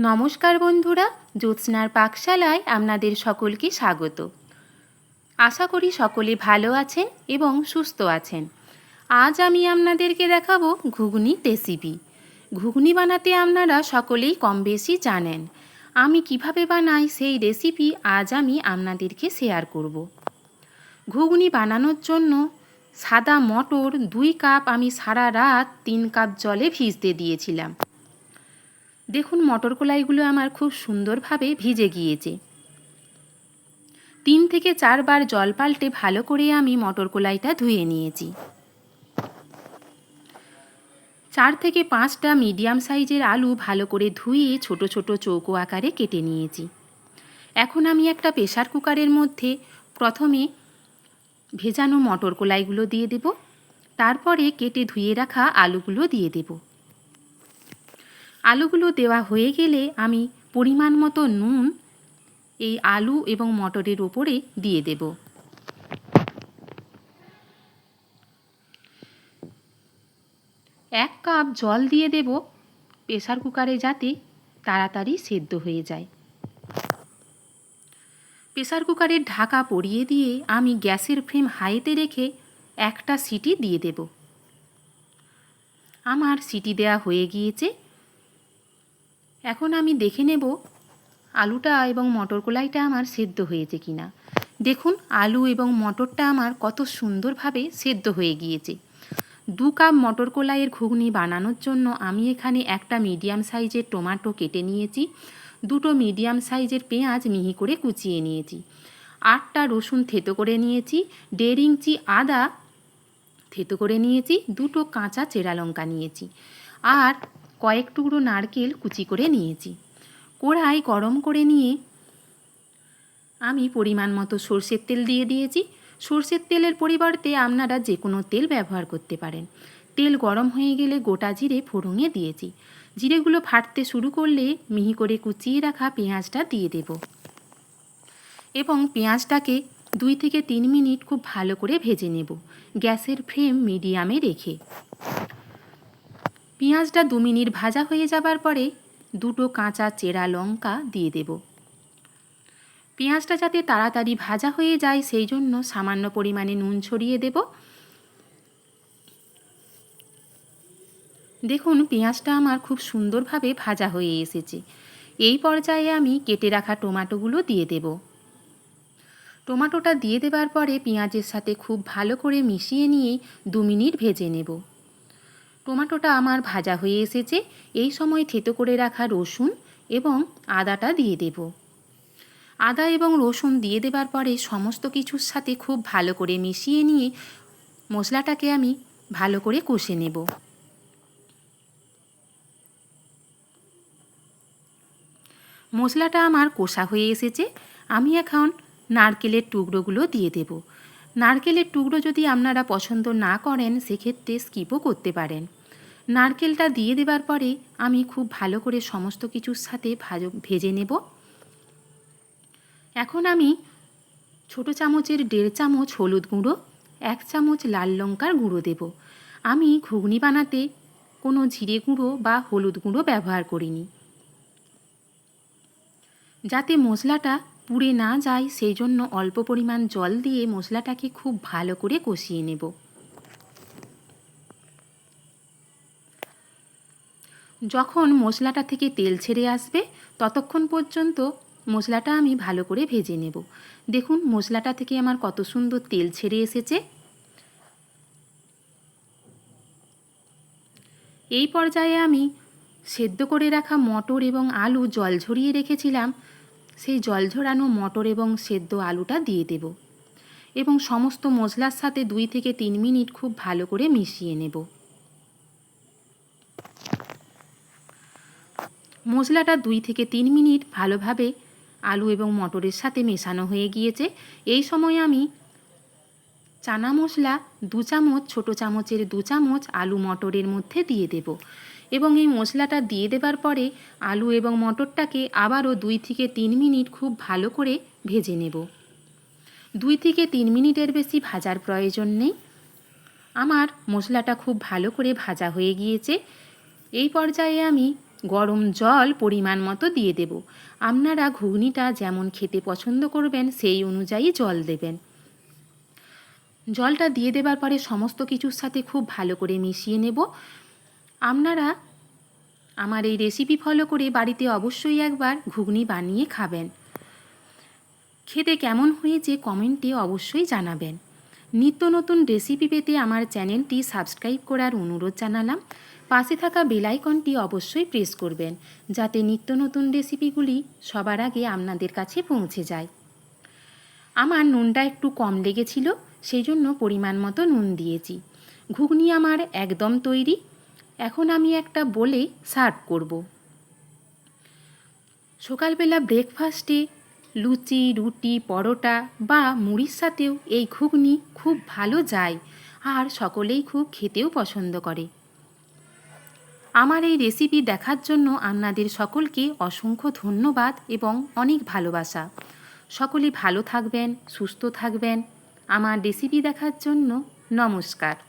নমস্কার বন্ধুরা, জ্যোৎস্নার পাকশালায় আপনাদের সকলকে স্বাগত। আশা করি সকলে ভালো আছেন এবং সুস্থ আছেন। আজ আমি আপনাদেরকে দেখাবো ঘুগনি রেসিপি। ঘুগনি বানাতে আপনারা সকলেই কম বেশি জানেন। আমি কিভাবে বানাই সেই রেসিপি আজ আমি আপনাদেরকে শেয়ার করব। ঘুগনি বানানোর জন্য সাদা মটর 2 কাপ আমি সারা রাত 3 কাপ জলে ভিজতে দিয়েছিলাম। দেখুন মটর কলাইগুলো আমার খুব সুন্দরভাবে ভিজে গিয়েছে। 3 থেকে 4 বার জল পাল্টে ভালো করে আমি মটর কলাইটা ধুয়ে নিয়েছি। 4 থেকে 5টা মিডিয়াম সাইজের আলু ভালো করে ধুয়ে ছোট ছোট চৌকো আকারে কেটে নিয়েছি। এখন আমি একটা প্রেসার কুকারের মধ্যে প্রথমে ভেজানো মটর কলাইগুলো দিয়ে দেব, তারপরে কেটে ধুয়ে রাখা আলুগুলো দিয়ে দেব। আলুগুলো দেওয়া হয়ে গেলে আমি পরিমাণ মতো নুন এই আলু এবং মটরের ওপরে দিয়ে দেব। এক কাপ জল দিয়ে দেব প্রেসার কুকারে যাতে তাড়াতাড়ি সেদ্ধ হয়ে যায়। প্রেসার কুকারের ঢাকা পরিয়ে দিয়ে আমি গ্যাসের ফ্লেম হাইতে রেখে একটা সিটি দিয়ে দেব। আমার সিটি দেওয়া হয়ে গিয়েছে। এখন আমি দেখে নেব আলুটা এবং মটর কলাইটা আমার সেদ্ধ হয়েছে কিনা। দেখুন আলু এবং মটরটা আমার কত সুন্দরভাবে সেদ্ধ হয়ে গিয়েছে। 2 কাপ মটর কলাইয়ের ঘুগনি বানানোর জন্য আমি এখানে একটা মিডিয়াম সাইজের টমেটো কেটে নিয়েছি, 2টো মিডিয়াম সাইজের পেঁয়াজ মিহি করে কুচিয়ে নিয়েছি, 8টা রসুন থেতো করে নিয়েছি, 1.5 ইঞ্চি আদা থেতো করে নিয়েছি, 2টো কাঁচা চেরা লঙ্কা নিয়েছি, আর কয়েক টুকরো নারকেল কুচি করে নিয়েছি। কড়াই গরম করে নিয়ে আমি পরিমাণ মতো সরষের তেল দিয়ে দিয়েছি। সরষের তেলের পরিবর্তে আপনারা যে কোনো তেল ব্যবহার করতে পারেন। তেল গরম হয়ে গেলে গোটা জিরে ফোড়নে দিয়েছি। জিরেগুলো ফাটতে শুরু করলে মিহি করে কুচিয়ে রাখা পেঁয়াজটা দিয়ে দেব এবং পেঁয়াজটাকে 2 থেকে 3 মিনিট খুব ভালো করে ভেজে নেব, গ্যাসের ফ্লেম মিডিয়ামে রেখে। পেঁয়াজটা 2 মিনিট ভাজা হয়ে যাবার পরে 2টো কাঁচা চেরা লঙ্কা দিয়ে দেব। পেঁয়াজটা যাতে তাড়াতাড়ি ভাজা হয়ে যায় সেই জন্য সামান্য পরিমাণে নুন ছড়িয়ে দেব। দেখুন পেঁয়াজটা আমার খুব সুন্দরভাবে ভাজা হয়ে এসেছে। এই পর্যায়ে আমি কেটে রাখা টমেটোগুলো দিয়ে দেব। টমেটোটা দিয়ে দেবার পরে পেঁয়াজের সাথে খুব ভালো করে মিশিয়ে নিয়ে 2 মিনিট ভেজে নেব। টমেটোটা আমার ভাজা হয়ে এসেছে। এই সময় থেতো করে রাখা রসুন এবং আদাটা দিয়ে দেব। আদা এবং রসুন দিয়ে দেবার পরে সমস্ত কিছুর সাথে খুব ভালো করে মিশিয়ে নিয়ে মশলাটাকে আমি ভালো করে কষে নেব। মশলাটা আমার কষা হয়ে এসেছে। আমি এখন নারকেলের টুকরোগুলো দিয়ে দেব। নারকেলের টুকরো যদি আপনারা পছন্দ না করেন সেক্ষেত্রে স্কিপও করতে পারেন। নারকেলটা দিয়ে দেবার পরে আমি খুব ভালো করে সমস্ত কিছুর সাথে ভেজে নেব। এখন আমি ছোটো চামচের 1.5 চামচ হলুদ গুঁড়ো, 1 চামচ লাল লঙ্কার গুঁড়ো দেব। আমি ঘুগনি বানাতে কোনো জিরে গুঁড়ো বা হলুদ গুঁড়ো ব্যবহার করিনি, যাতে মশলাটা পুড়ে না যায় সেই জন্য অল্প পরিমাণ জল দিয়ে মশলাটাকে খুব ভালো করে কষিয়ে নেব। যখন মশলাটা থেকে তেল ছেড়ে আসবে ততক্ষণ পর্যন্ত মশলাটা আমি ভালো করে ভেজে নেব। দেখুন মশলাটা থেকে আমার কত সুন্দর তেল ছেড়ে এসেছে। এই পর্যায়ে আমি সেদ্ধ করে রাখা মটর এবং আলু জল ঝরিয়ে রেখেছিলাম, সেই জল ঝরানো মটর এবং সেদ্ধ আলুটা দিয়ে দেব এবং সমস্ত মশলার সাথে 2 থেকে 3 মিনিট খুব ভালো করে মিশিয়ে নেব। মশলাটা 2 থেকে 3 মিনিট ভালোভাবে আলু এবং মটরের সাথে মেশানো হয়ে গিয়েছে। এই সময় আমি চানা মশলা 2 চামচ, ছোটো চামচের 2 চামচ আলু মটরের মধ্যে দিয়ে দেব এবং এই মশলাটা দিয়ে দেবার পরে আলু এবং মটরটাকে আবারও 2 থেকে 3 মিনিট খুব ভালো করে ভেজে নেব। 2 থেকে 3 মিনিটের বেশি ভাজার প্রয়োজন নেই। আমার মশলাটা খুব ভালো করে ভাজা হয়ে গিয়েছে। এই পর্যায়ে আমি গরম জল পরিমাণ মতো দিয়ে দেব। আপনারা ঘুগনিটা যেমন খেতে পছন্দ করবেন সেই অনুযায়ী জল দেবেন। জলটা দিয়ে দেবার পরে সমস্ত কিছুর সাথে খুব ভালো করে মিশিয়ে নেব। আপনারা আমার এই রেসিপি ফলো করে বাড়িতে অবশ্যই একবার ঘুগনি বানিয়ে খাবেন। খেতে কেমন হয়েছে কমেন্টে অবশ্যই জানাবেন। নিত্য নতুন রেসিপি পেতে আমার চ্যানেলটি সাবস্ক্রাইব করার অনুরোধ জানালাম। পাশে থাকা বেল আইকনটি অবশ্যই প্রেস করবেন, যাতে নিত্য নতুন রেসিপিগুলি সবার আগে আপনাদের কাছে পৌঁছে যায়। আমার নুনটা একটু কম লেগেছিল, সেই জন্য পরিমাণ মতো নুন দিয়েছি। ঘুগনি আমার একদম তৈরি। এখন আমি একটা বলে সার্ভ করব। সকালবেলা ব্রেকফাস্টে লুচি, রুটি, পরোটা বা মুড়ির সাথেও এই ঘুগনি খুব ভালো যায়, আর সকলেই খুব খেতেও পছন্দ করে। আমার এই রেসিপি দেখার জন্য আপনাদের সকলকে অসংখ্য ধন্যবাদ এবং অনেক ভালোবাসা। সকলে ভালো থাকবেন, সুস্থ থাকবেন। আমার রেসিপি দেখার জন্য নমস্কার।